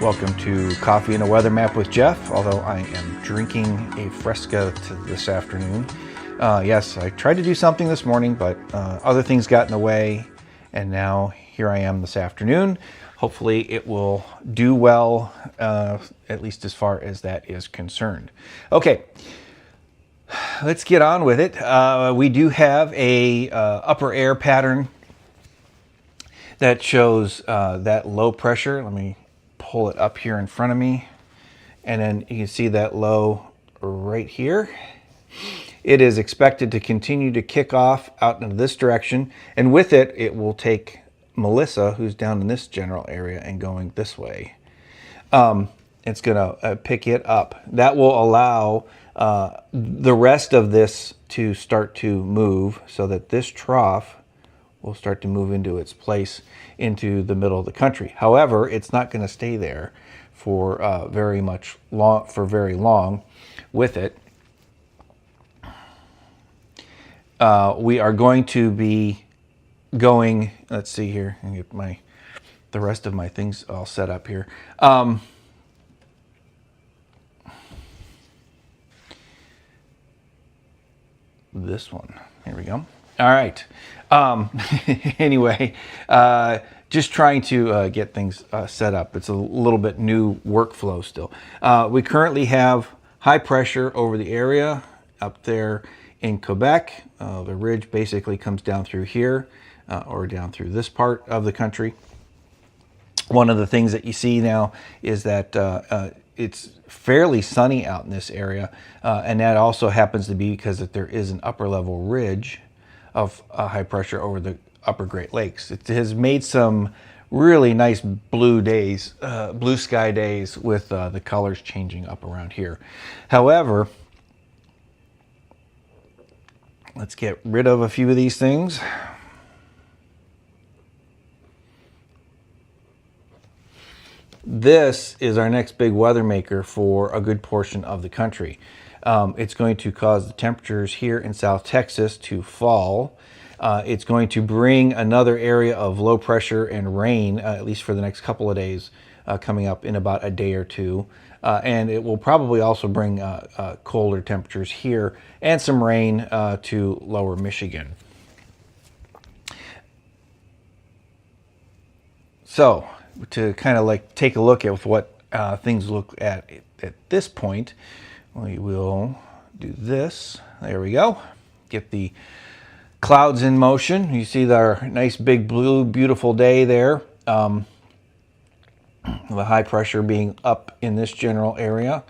Welcome to Coffee and a Weather Map with Jeff, although I am drinking a Fresca this afternoon. Yes, I tried to do something this morning, but other things got in the way, and now here I am this afternoon. Hopefully it will do well, at least as far as that is concerned. Okay, let's get on with it. We do have a upper air pattern that shows that low pressure. Let me pull it up here in front of me, and then you can see that low right here. It is expected to continue to kick off out into this direction, and with it, it will take Melissa, who's down in this general area, and going this way. It's going to pick it up. That will allow the rest of this to start to move, so that this trough will start to move into its place into the middle of the country. However, it's not going to stay there for very long with it. We are going to be going, let's see here, and get the rest of my things all set up here. This one, here we go. All right. Anyway, just trying to get things set up. It's a little bit new workflow still. We currently have high pressure over the area up there in Quebec. The ridge basically comes down through here or down through this part of the country. One of the things that you see now is that it's fairly sunny out in this area, and that also happens to be because that there is an upper level ridge of high pressure over the upper Great Lakes. It has made some really nice blue days, blue sky days with the colors changing up around here. However, let's get rid of a few of these things. This is our next big weather maker for a good portion of the country. It's going to cause the temperatures here in South Texas to fall. It's going to bring another area of low pressure and rain, at least for the next couple of days, coming up in about a day or two. And it will probably also bring colder temperatures here and some rain to lower Michigan. So, to kind of like take a look at what things look at this point, we will do this. There we go. Get the clouds in motion. You see our nice big blue, beautiful day there. The high pressure being up in this general area.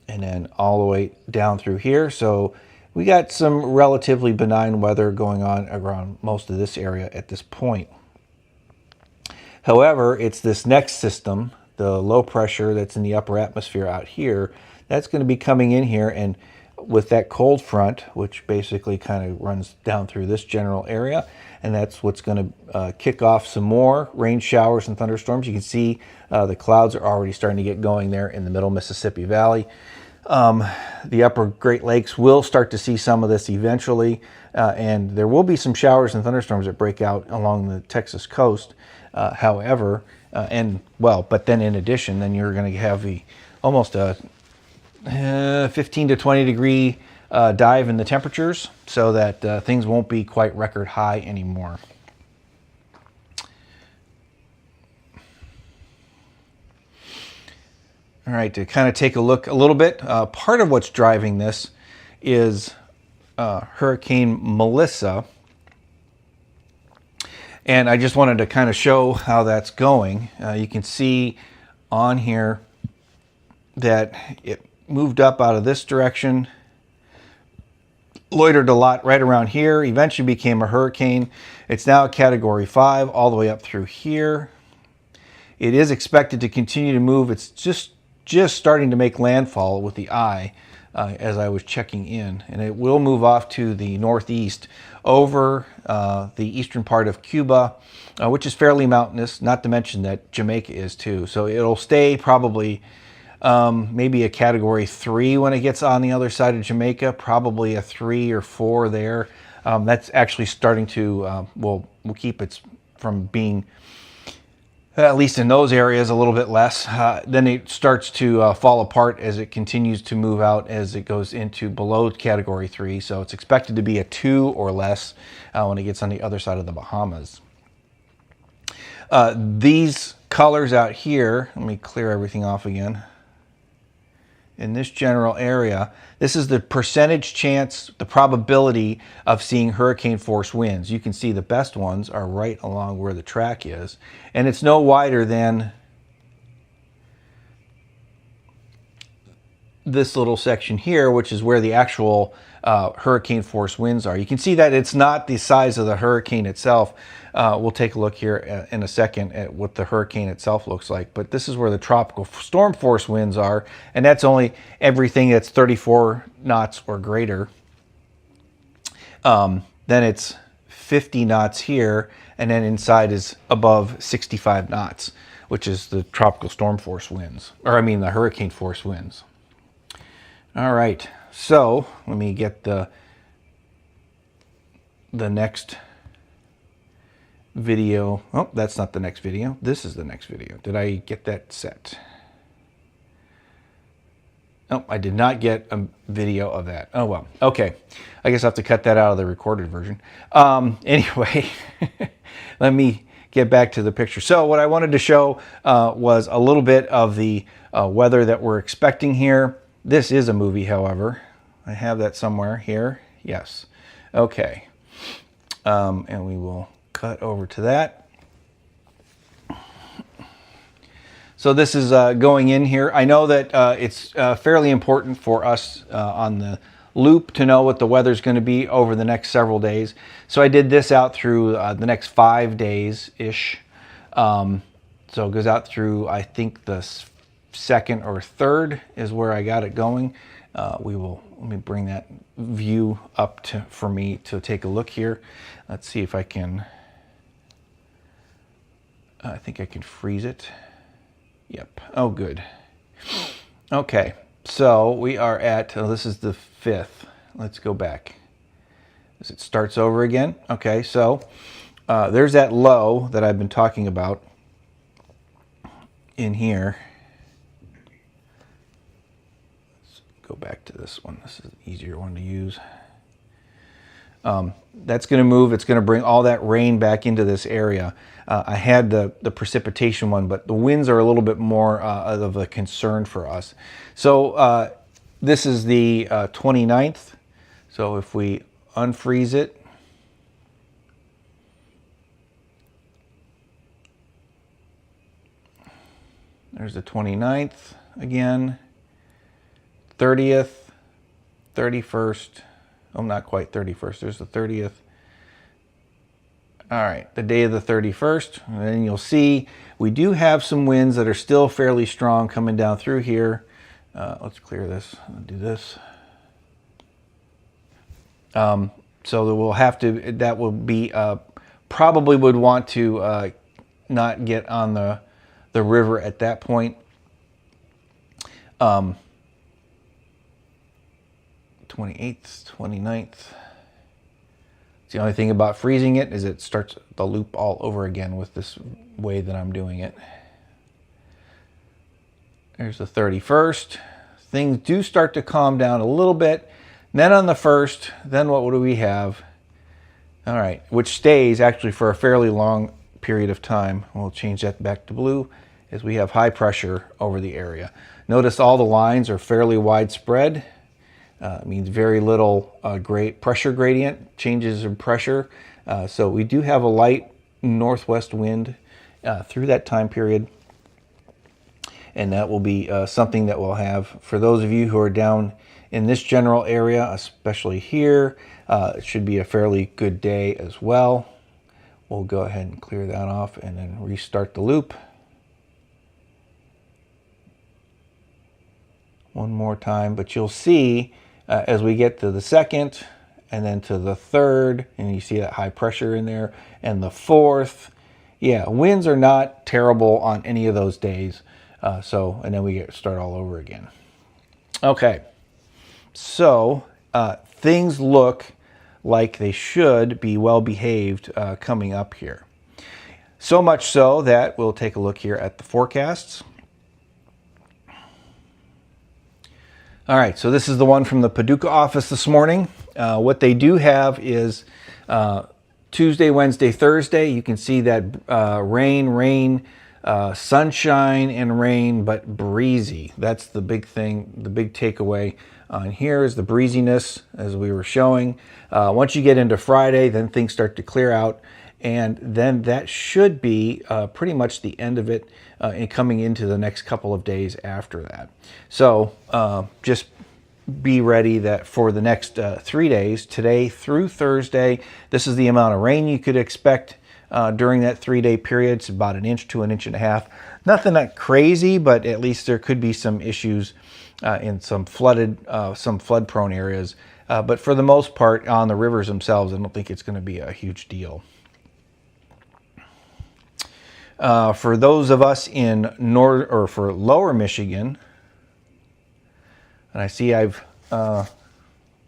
And then all the way down through here. So we got some relatively benign weather going on around most of this area at this point. However, it's this next system, the low pressure that's in the upper atmosphere out here, that's going to be coming in here, and with that cold front, which basically kind of runs down through this general area, and that's what's going to kick off some more rain showers and thunderstorms. You can see the clouds are already starting to get going there in the middle Mississippi Valley. The upper Great Lakes will start to see some of this eventually, and there will be some showers and thunderstorms that break out along the Texas coast. However, but then in addition, then you're going to have almost a 15 to 20 degree dive in the temperatures, so that things won't be quite record high anymore. All right, to kind of take a look a little bit, part of what's driving this is Hurricane Melissa. And I just wanted to kind of show how that's going. You can see on here that it moved up out of this direction, loitered a lot right around here, eventually became a hurricane. It's now a Category 5 all the way up through here. It is expected to continue to move. It's just starting to make landfall with the eye as I was checking in. And it will move off to the northeast over the eastern part of Cuba, which is fairly mountainous, not to mention that Jamaica is too. So it'll stay probably maybe a Category 3 when it gets on the other side of Jamaica, probably a 3 or 4 there. That's actually starting to, will keep it from being at least in those areas, a little bit less. Then it starts to fall apart as it continues to move out as it goes into below Category 3. So it's expected to be a 2 or less when it gets on the other side of the Bahamas. These colors out here, let me clear everything off again. In this general area, this is the percentage chance, the probability of seeing hurricane force winds. You can see the best ones are right along where the track is, and it's no wider than this little section here, which is where the actual hurricane force winds are. You can see that it's not the size of the hurricane itself. We'll take a look here in a second at what the hurricane itself looks like, but this is where the tropical storm force winds are, and that's only everything that's 34 knots or greater. Then it's 50 knots here, and then inside is above 65 knots, which is the tropical storm force winds, or I mean the hurricane force winds. All right, so let me get the next video. Oh, that's not the next video. This is the next video. Did I get that set? Oh, I did not get a video of that. Oh, well, okay. I guess I'll have to cut that out of the recorded version. Anyway, let me get back to the picture. So what I wanted to show was a little bit of the weather that we're expecting here. This is a movie, however. I have that somewhere here. Yes. Okay. And we will cut over to that. So this is going in here. I know that it's fairly important for us on the loop to know what the weather's going to be over the next several days. So I did this out through the next 5 days-ish. So it goes out through, I think, the 2nd or 3rd is where I got it going. Let me bring that view up for me to take a look here. Let's see if I can, I think I can freeze it. Yep. Oh, good. Okay. So we are at, this is the 5th. Let's go back. As it starts over again. Okay. So there's that low that I've been talking about in here. Let's go back to this one. This is an easier one to use. That's going to move. It's going to bring all that rain back into this area. I had the precipitation one, but the winds are a little bit more of a concern for us. So this is the 29th. So if we unfreeze it, there's the 29th again, 30th, 31st. Oh, not quite 31st. There's the 30th. All right, the day of the 31st. And then you'll see we do have some winds that are still fairly strong coming down through here. Let's clear this. I'll do this. So we'll have to, that will be, probably would want to not get on the river at that point. 28th, 29th. The only thing about freezing it is it starts the loop all over again with this way that I'm doing it. There's the 31st. Things do start to calm down a little bit. And then on the 1st, then what do we have? All right, which stays actually for a fairly long period of time. We'll change that back to blue as we have high pressure over the area. Notice all the lines are fairly widespread. Means very little great pressure gradient, changes in pressure. So we do have a light northwest wind through that time period. And that will be something that we'll have for those of you who are down in this general area, especially here. It should be a fairly good day as well. We'll go ahead and clear that off and then restart the loop. One more time, but you'll see as we get to the 2nd and then to the 3rd, and you see that high pressure in there, and the 4th, yeah, winds are not terrible on any of those days. And then we start all over again. Okay, so things look like they should be well behaved coming up here. So much so that we'll take a look here at the forecasts. All right, so this is the one from the Paducah office this morning. What they do have is Tuesday, Wednesday, Thursday. You can see that rain, sunshine and rain, but breezy. That's the big thing, the big takeaway on here is the breeziness, as we were showing. Once you get into Friday, then things start to clear out, and then that should be pretty much the end of it and coming into the next couple of days after that. So just be ready that for the next 3 days, today through Thursday, this is the amount of rain you could expect during that 3-day period. It's about 1 inch to 1.5 inches. Nothing that crazy, but at least there could be some issues in some flood-prone areas. But for the most part, on the rivers themselves, I don't think it's going to be a huge deal. For those of us in for lower Michigan, and I see I've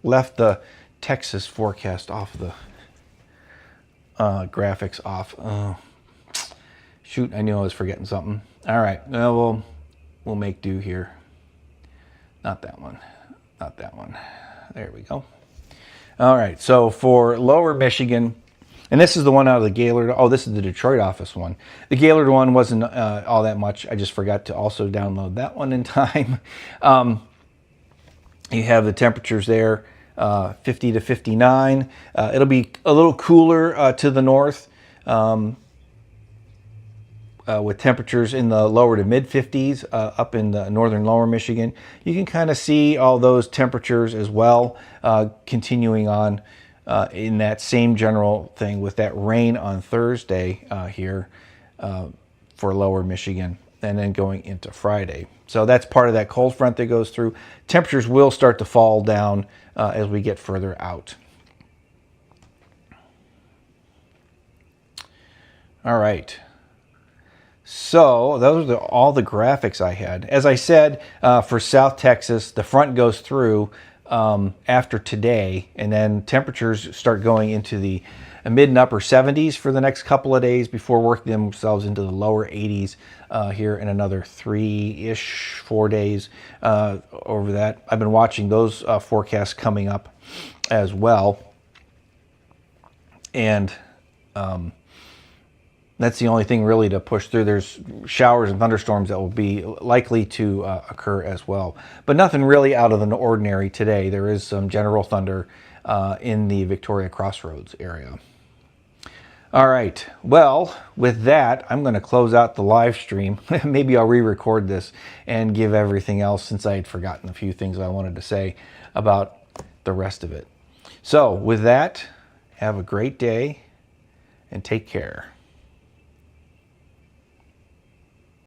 left the Texas forecast off the graphics off. Shoot, I knew I was forgetting something. All right, well, we'll make do here. Not that one, not that one. There we go. All right, so for lower Michigan, and this is the one out of the Gaylord. Oh, this is the Detroit office one. The Gaylord one wasn't all that much. I just forgot to also download that one in time. You have the temperatures there, 50 to 59. It'll be a little cooler to the north with temperatures in the lower to mid 50s up in the northern lower Michigan. You can kind of see all those temperatures as well continuing on in that same general thing with that rain on Thursday here for lower Michigan, and then going into Friday. So that's part of that cold front that goes through. Temperatures will start to fall down as we get further out. All right. So those are all the graphics I had. As I said, for South Texas, the front goes through after today, and then temperatures start going into the mid and upper 70s for the next couple of days before working themselves into the lower 80s here in another 3-ish, 4 days over that. I've been watching those forecasts coming up as well, and that's the only thing really to push through. There's showers and thunderstorms that will be likely to occur as well, but nothing really out of the ordinary today. There is some general thunder in the Victoria Crossroads area. All right, well, with that, I'm going to close out the live stream. Maybe I'll re-record this and give everything else, since I had forgotten a few things I wanted to say about the rest of it. So with that, have a great day and take care.